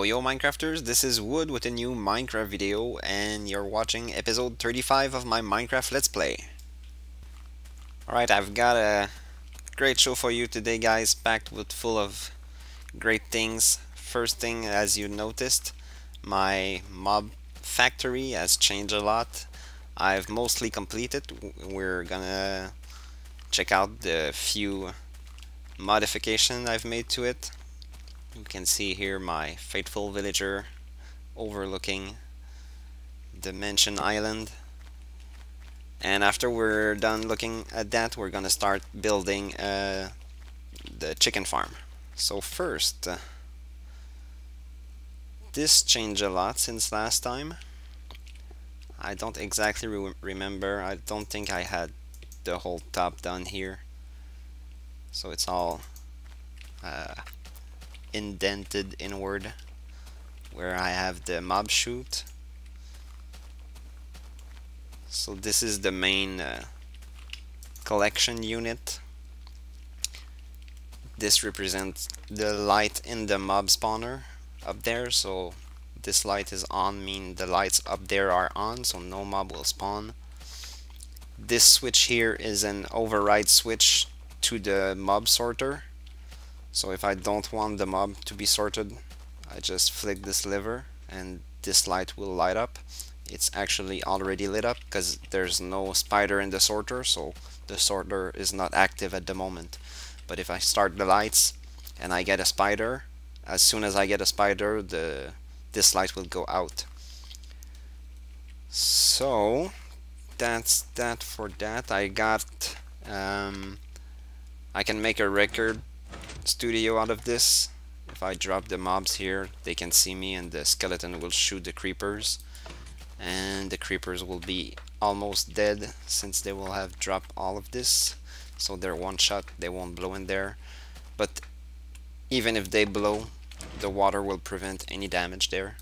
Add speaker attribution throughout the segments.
Speaker 1: Oyo Minecrafters, this is Wood with a new Minecraft video, and you're watching episode 35 of my Minecraft Let's Play. Alright, I've got a great show for you today, guys, packed with full of great things. First thing, as you noticed, my mob factory has changed a lot. I've mostly completed. We're gonna check out the few modifications I've made to it. You can see here my faithful villager overlooking the Mansion Island. And after we're done looking at that, we're gonna start building the chicken farm. So first, this changed a lot since last time. I don't exactly remember. I don't think I had the whole top done here. So it's all indented inward where I have the mob chute. So this is the main collection unit. This represents the light in the mob spawner up there, so this light is on, mean the lights up there are on, so no mob will spawn. This switch here is an override switch to the mob sorter. So if I don't want the mob to be sorted, I just flick this lever and this light will light up. It's actually already lit up because there's no spider in the sorter, so the sorter is not active at the moment. But if I start the lights and I get a spider, as soon as I get a spider, this light will go out. So that's that for that. I can make a record studio out of this. If I drop the mobs here, they can see me and the skeleton will shoot the creepers, and the creepers will be almost dead since they will have dropped all of this. So they're one shot, they won't blow in there, but even if they blow, the water will prevent any damage there.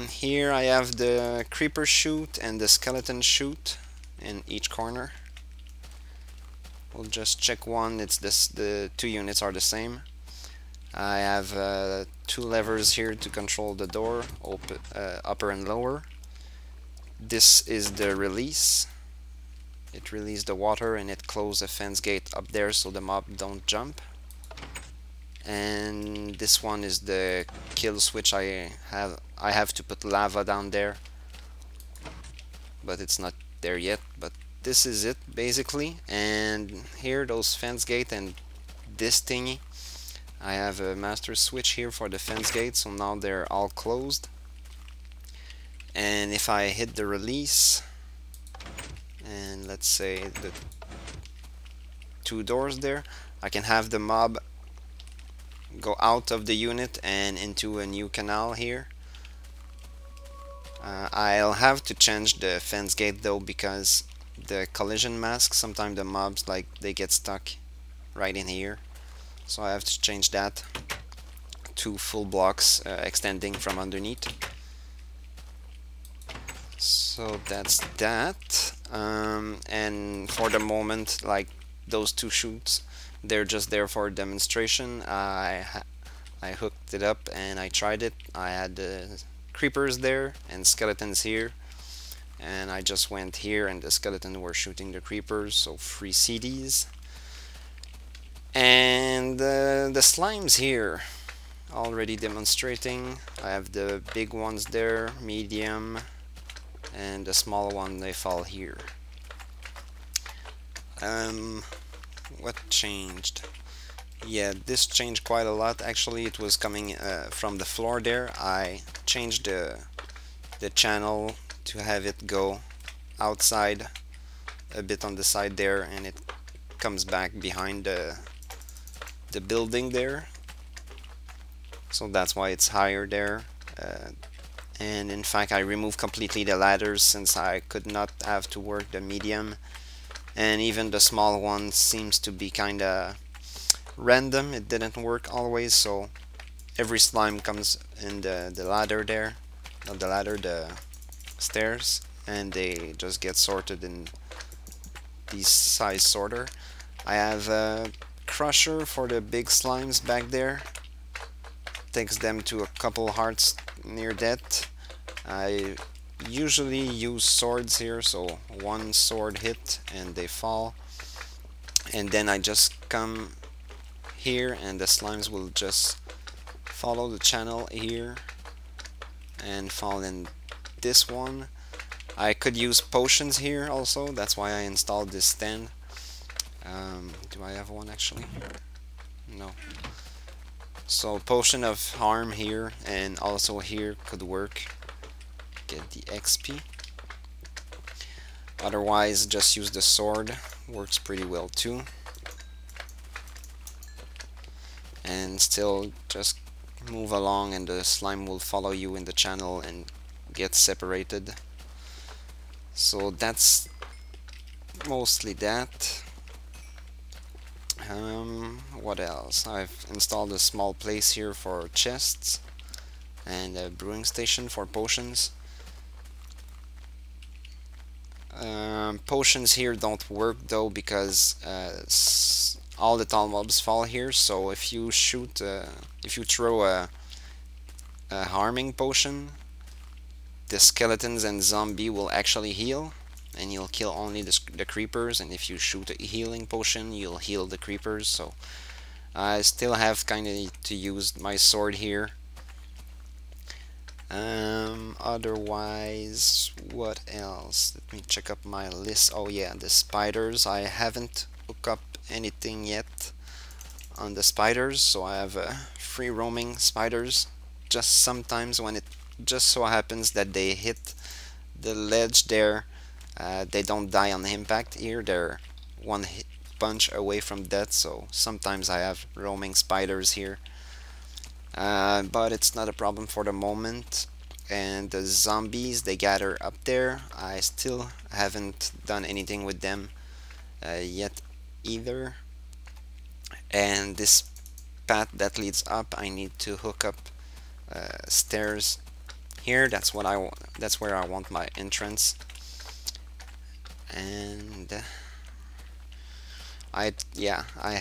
Speaker 1: Here I have the creeper chute and the skeleton chute in each corner. We'll just check one. It's this. The two units are the same. I have two levers here to control the door, upper and lower. This is the release. It releases the water and it closes the fence gate up there so the mob don't jump. And this one is the kill switch. I have to put lava down there, but it's not there yet. But this is it basically. And here, those fence gate and this thingy, I have a master switch here for the fence gate, so now they're all closed. And if I hit the release, and let's say the two doors there, I can have the mob go out of the unit and into a new canal here. I'll have to change the fence gate though, because the collision mask, sometimes the mobs they get stuck right in here, so I have to change that to full blocks extending from underneath. So that's that. And for the moment, like those two chutes, they're just there for demonstration. I hooked it up and I tried it. I had creepers there and skeletons here, and I just went here and the skeletons were shooting the creepers, so free CDs. And the slimes here, already demonstrating. I have the big ones there, medium, and the small one, they fall here. What changed? Yeah, this changed quite a lot. Actually, it was coming from the floor there. I changed the channel to have it go outside a bit on the side there, and it comes back behind the building there. So that's why it's higher there. And in fact, I removed completely the ladders since I could not have to work the medium. And even the small one seems to be kinda random. It didn't work always, so every slime comes in the ladder there. Not the ladder, the stairs, and they just get sorted in these size sorter. I have a crusher for the big slimes back there. takes them to a couple hearts near death. I usually use swords here, so one sword hit and they fall, and then I just come here and the slimes will just follow the channel here and fall in this one. I could use potions here also, that's why I installed this stand. Do I have one actually? No. So potion of harm here and also here could work. Get the XP. Otherwise just use the sword, works pretty well too. And still just move along and the slime will follow you in the channel and get separated. So that's mostly that. What else? I've installed a small place here for chests and a brewing station for potions. Potions here don't work though because all the tall mobs fall here. So if you shoot, if you throw a harming potion, the skeletons and zombie will actually heal, and you'll kill only the creepers. And if you shoot a healing potion, you'll heal the creepers. So I still have kind of to use my sword here. Otherwise, what else? Let me check up my list. Oh yeah, the spiders. I haven't hooked up anything yet on the spiders, so I have free roaming spiders. Just sometimes when it just so happens that they hit the ledge there, they don't die on the impact. Here they're one hit punch away from death, so sometimes I have roaming spiders here. But it's not a problem for the moment. And the zombies, they gather up there. I still haven't done anything with them yet either. And this path that leads up, I need to hook up stairs here. That's what I want. That's where I want my entrance. And I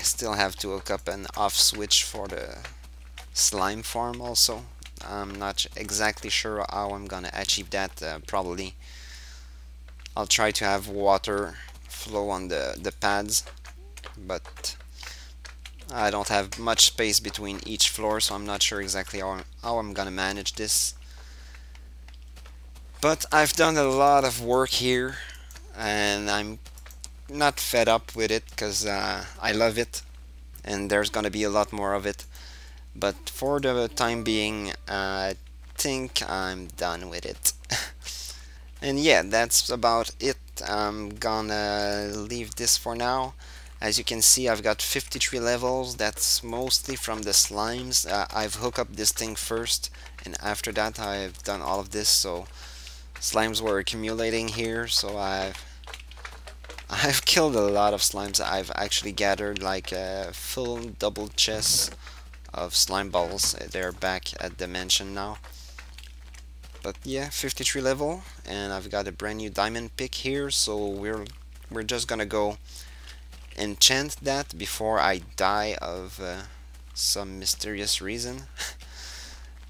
Speaker 1: still have to hook up an off switch for the slime farm also. I'm not exactly sure how I'm gonna achieve that. Probably I'll try to have water flow on the pads, but I don't have much space between each floor, so I'm not sure exactly how I'm gonna manage this. But I've done a lot of work here and I'm not fed up with it because I love it and there's gonna be a lot more of it. But for the time being, I think I'm done with it. And yeah, that's about it. I'm gonna leave this for now. As you can see, I've got 53 levels. That's mostly from the slimes. I've hooked up this thing first, and after that I've done all of this. So slimes were accumulating here, so I've killed a lot of slimes. I've actually gathered like a full double chest of slime balls. They're back at the mansion now. But yeah, 53 level, and I've got a brand new diamond pick here, so we're just gonna go enchant that before I die of some mysterious reason.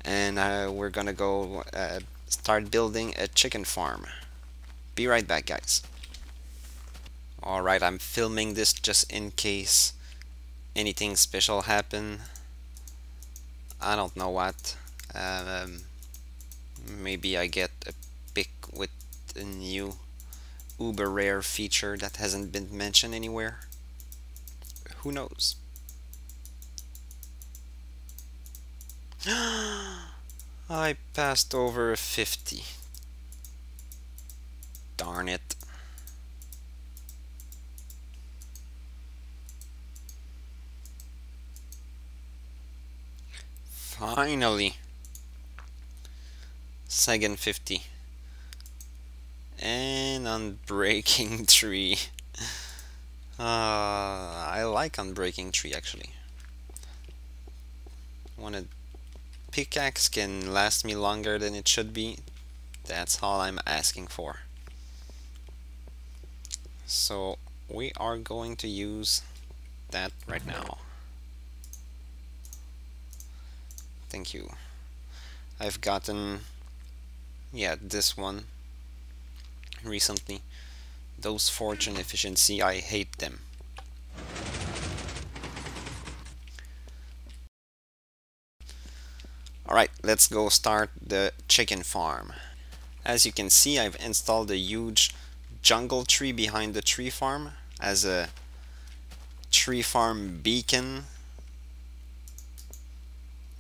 Speaker 1: And we're gonna go start building a chicken farm. Be right back, guys. Alright, I'm filming this just in case anything special happen. I don't know what. Maybe I get a pick with a new uber rare feature that hasn't been mentioned anywhere. Who knows? I passed over 50. Darn it. Finally. Second 50. And unbreaking tree. I like unbreaking tree actually. When a pickaxe can last me longer than it should be, that's all I'm asking for. So we are going to use that right now. Thank you. I've gotten, yeah, this one recently. Those fortune efficiency, I hate them. Alright, let's go start the chicken farm. As you can see, I've installed a huge jungle tree behind the tree farm as a tree farm beacon.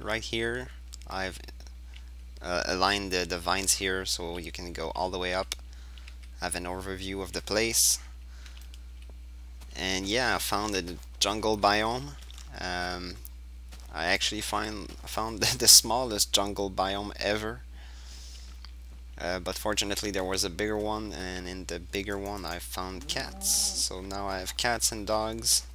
Speaker 1: Right here, I've aligned the vines here so you can go all the way up, have an overview of the place. And yeah, I found a jungle biome. I actually found the smallest jungle biome ever. But fortunately there was a bigger one, and in the bigger one I found cats. So now I have cats and dogs,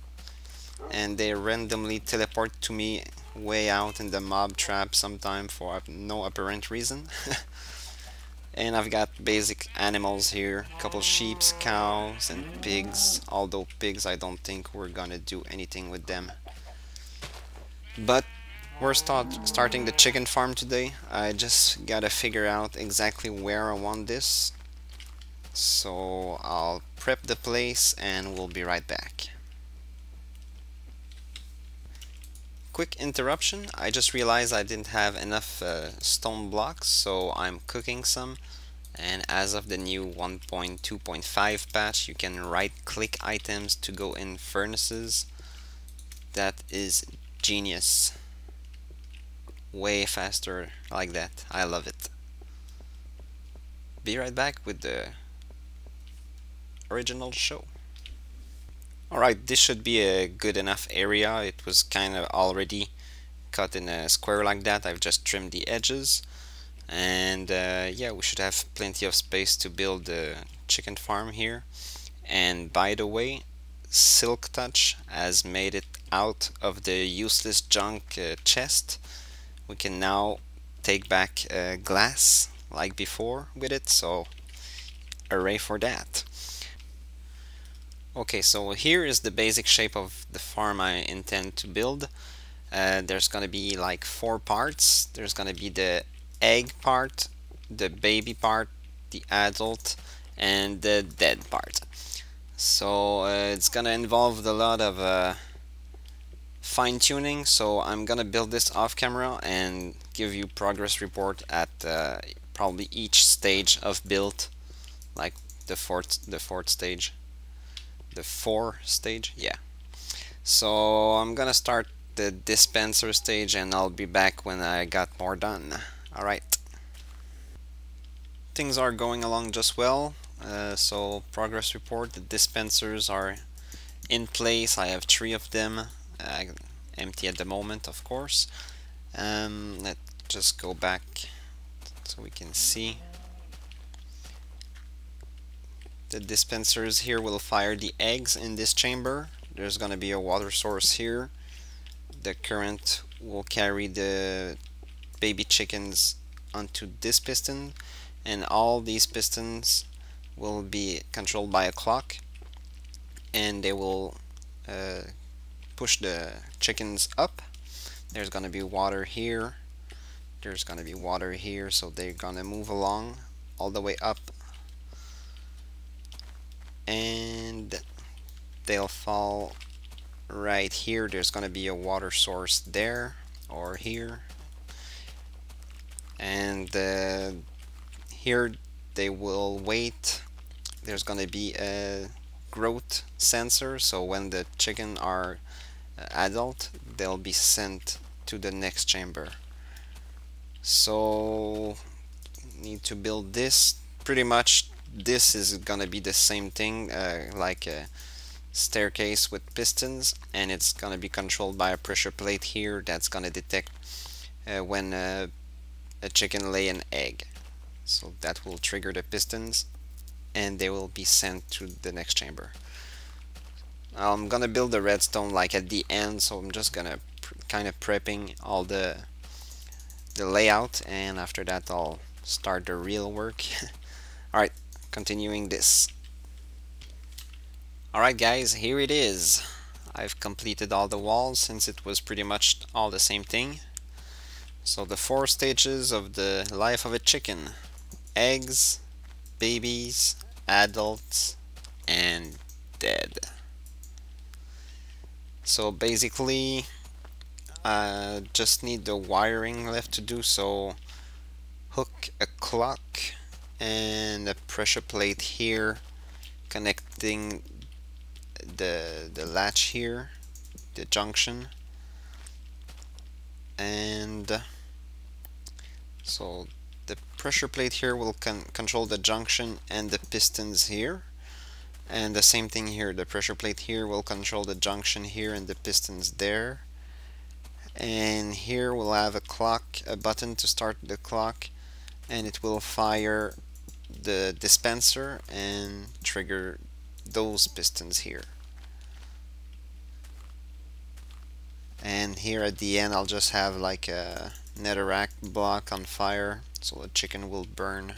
Speaker 1: and they randomly teleport to me way out in the mob trap sometime for no apparent reason. And I've got basic animals here, a couple sheep, cows, and pigs. Although pigs, I don't think we're gonna do anything with them. But we're starting the chicken farm today. I just gotta figure out exactly where I want this. So I'll prep the place and we'll be right back. Quick interruption. I just realized I didn't have enough stone blocks, so I'm cooking some. And as of the new 1.2.5 patch, you can right click items to go in furnaces. That is genius. Way faster like that. I love it. Be right back with the original show. Alright, this should be a good enough area. It was kind of already cut in a square like that. I've just trimmed the edges. And yeah, we should have plenty of space to build the chicken farm here. And by the way, Silk Touch has made it out of the useless junk chest. We can now take back glass like before with it, so hooray for that. Okay, so here is the basic shape of the farm I intend to build. There's gonna be like 4 parts. There's gonna be the egg part, the baby part, the adult, and the dead part. So it's gonna involve a lot of fine-tuning, so I'm gonna build this off camera and give you progress report at probably each stage of build, like the fourth stage, the 4 stage, yeah. So I'm gonna start the dispenser stage and I'll be back when I got more done. Alright. Things are going along just well. So progress report, the dispensers are in place. I have 3 of them, empty at the moment, of course. Let's just go back so we can see. The dispensers here will fire the eggs in this chamber. There's gonna be a water source here. The current will carry the baby chickens onto this piston, and all these pistons will be controlled by a clock, and they will push the chickens up. There's gonna be water here, there's gonna be water here, so they're gonna move along all the way up, and they'll fall right here. There's gonna be a water source there or here, and here they will wait. There's gonna be a growth sensor, so when the chicken are adult, they'll be sent to the next chamber. So need to build this. Pretty much this is gonna be the same thing, like a staircase with pistons, and it's gonna be controlled by a pressure plate here that's gonna detect when a chicken lay an egg. So that will trigger the pistons and they will be sent to the next chamber. I'm gonna build the redstone like at the end, so I'm just gonna kind of prepping all the layout, and after that I'll start the real work. Alright, continuing this. Alright guys, here it is. I've completed all the walls since it was pretty much all the same thing. So the 4 stages of the life of a chicken: eggs, babies, adults, and dead. So basically, I just need the wiring left to do. So hook a clock and a pressure plate here, connecting the latch here, the junction, and so the pressure plate here will control the junction and the pistons here, and the same thing here. The pressure plate here will control the junction here and the pistons there, and here we'll have a button to start the clock, and it will fire the dispenser and trigger those pistons here. And here at the end I'll just have like a netherrack block on fire, so the chicken will burn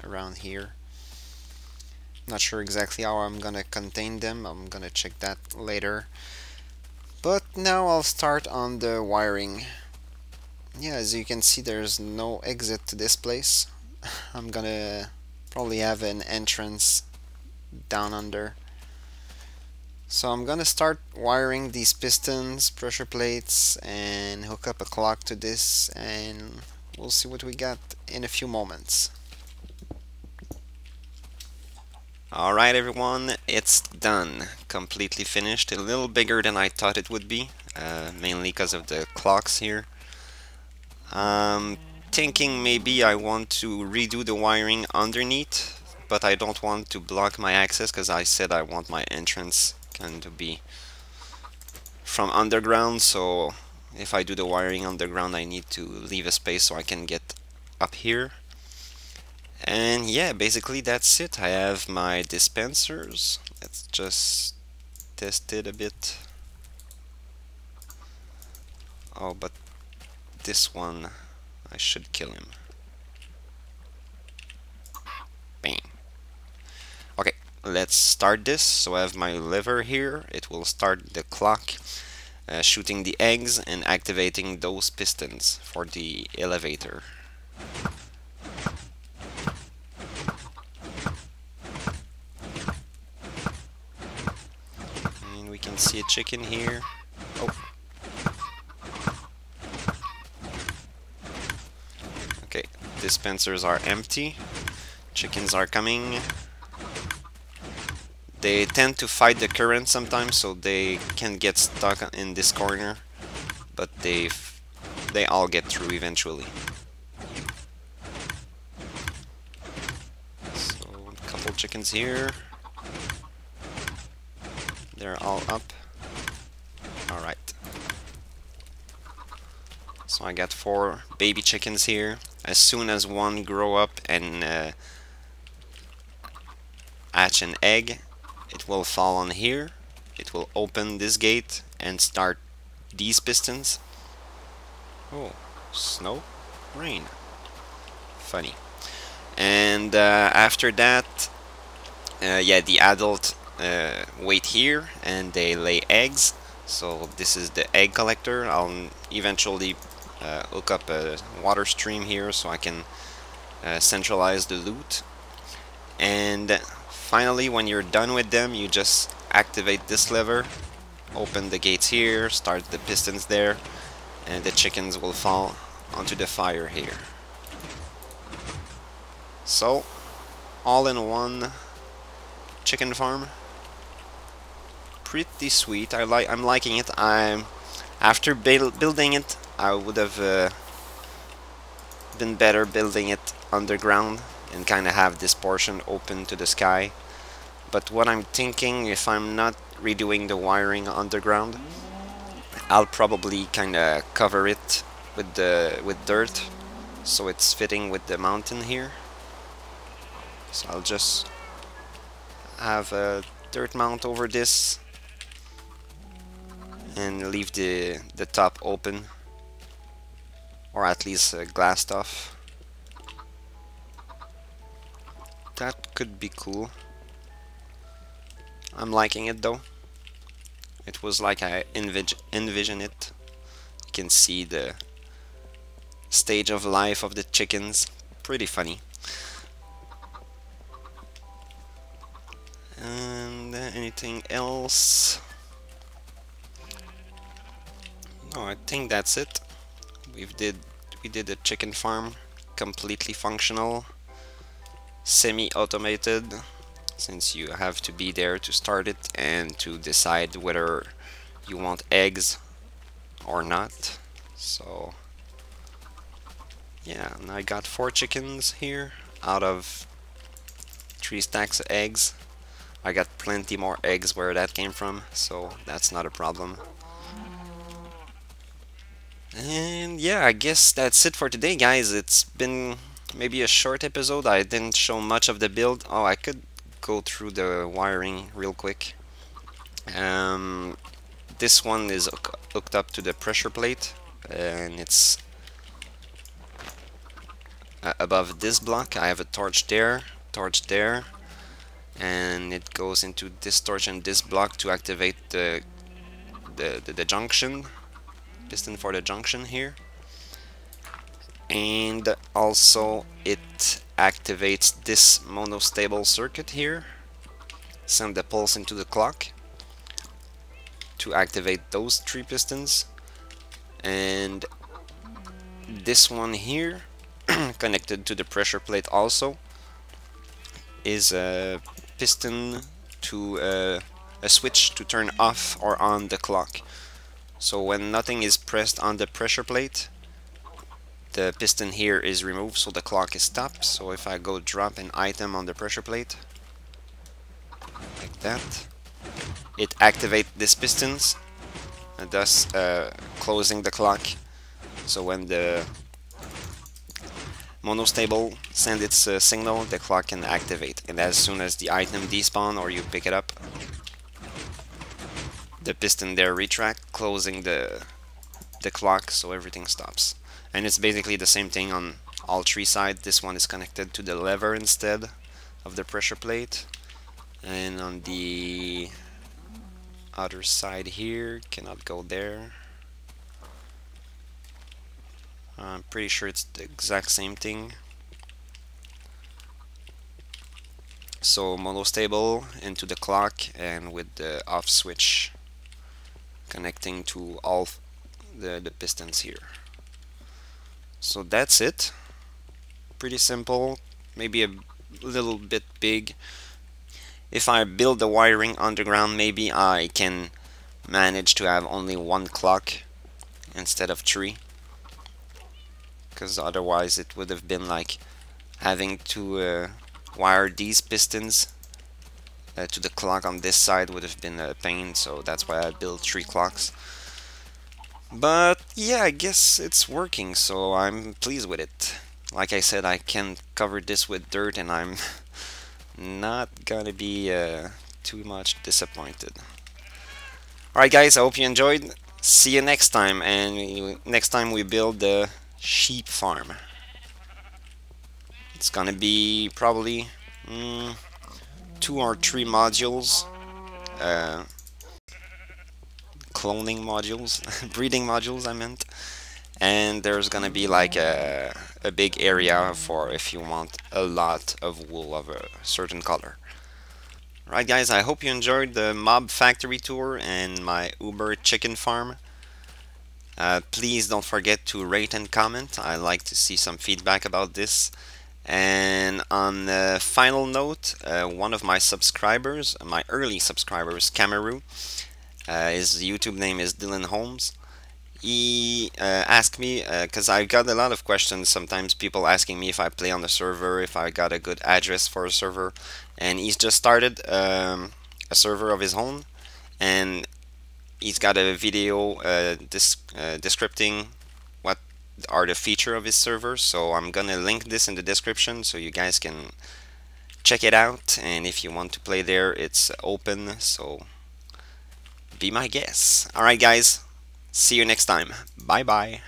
Speaker 1: around here. Not sure exactly how I'm gonna contain them. I'm gonna check that later. But now I'll start on the wiring. Yeah, as you can see, there's no exit to this place. I'm gonna probably have an entrance down under. So I'm gonna start wiring these pistons, pressure plates, and hook up a clock to this, and we'll see what we got in a few moments. Alright everyone, it's done. Completely finished. A little bigger than I thought it would be, mainly because of the clocks here. Thinking maybe I want to redo the wiring underneath, but I don't want to block my access because I said I want my entrance kind of be from underground, so if I do the wiring underground I need to leave a space so I can get up here. And yeah, basically that's it. I have my dispensers. Let's just test it a bit. Oh, but this one, I should kill him. Bang. Okay, let's start this. So I have my lever here. It will start the clock, shooting the eggs and activating those pistons for the elevator. And we can see a chicken here. Oh. Okay, dispensers are empty. Chickens are coming. They tend to fight the current sometimes, so they can get stuck in this corner, but they all get through eventually. So a couple chickens here. They're all up. Alright. So I got 4 baby chickens here. As soon as one grow up and hatch an egg, it will fall on here. It will open this gate and start these pistons. Oh, snow, rain. Funny. And after that, yeah, the adult wait here and they lay eggs. So this is the egg collector. I'll eventually hook up a water stream here so I can centralize the loot. And finally, when you're done with them, you just activate this lever, open the gates here, start the pistons there, and the chickens will fall onto the fire here. So, all in one chicken farm. Pretty sweet. I'm liking it. After building it, I would have been better building it underground and kind of have this portion open to the sky. But what I'm thinking, if I'm not redoing the wiring underground, I'll probably kind of cover it with dirt, so it's fitting with the mountain here. So I'll just have a dirt mount over this and leave the top open, or at least glassed off. That could be cool. I'm liking it though. It was like I envision it. You can see the stage of life of the chickens. Pretty funny. And anything else? No, I think that's it. We did a chicken farm, completely functional, semi-automated, since you have to be there to start it and to decide whether you want eggs or not. So yeah, and I got 4 chickens here out of 3 stacks of eggs. I got plenty more eggs where that came from, so that's not a problem. And yeah, I guess that's it for today, guys. It's been maybe a short episode. I didn't show much of the build. Oh, I could go through the wiring real quick. This one is hooked up to the pressure plate, and it's above this block. I have a torch there, and it goes into this torch and this block to activate the junction, piston for the junction here. And also it activates this monostable circuit here, send the pulse into the clock to activate those 3 pistons. And this one here connected to the pressure plate also is a piston to a switch to turn off or on the clock. So when nothing is pressed on the pressure plate, the piston here is removed, so the clock is stopped. So if I go drop an item on the pressure plate like that, it activates these pistons, and thus closing the clock. So when the monostable sends its signal, the clock can activate, and as soon as the item despawn or you pick it up, the piston there retract, closing the clock, so everything stops. And it's basically the same thing on all 3 sides. This one is connected to the lever instead of the pressure plate, and on the other side here, cannot go there. I'm pretty sure it's the exact same thing. So monostable into the clock, and with the off switch connecting to all the pistons here. So that's it. Pretty simple, maybe a little bit big. If I build the wiring underground, maybe I can manage to have only 1 clock instead of 3, because otherwise it would have been like having to wire these pistons to the clock on this side would have been a pain, so that's why I built 3 clocks. But yeah, I guess it's working, so I'm pleased with it. Like I said, I can cover this with dirt and I'm not gonna be too much disappointed. Alright guys, I hope you enjoyed. See you next time, and next time we build the sheep farm. It's gonna be probably 2 or 3 modules, cloning modules, breeding modules I meant, and there's gonna be like a big area for if you want a lot of wool of a certain color. Right guys, I hope you enjoyed the mob factory tour and my Uber chicken farm. Please don't forget to rate and comment. I like to see some feedback about this. And on the final note, one of my subscribers, my early subscribers, Cameru, his YouTube name is Dylan Holmes. He asked me, because I got a lot of questions, sometimes people asking me if I play on the server, if I got a good address for a server, and he's just started a server of his own, and he's got a video descripting what are the features of his server, so I'm gonna link this in the description so you guys can check it out, and if you want to play there, it's open, so be my guest. Alright guys, see you next time. Bye bye.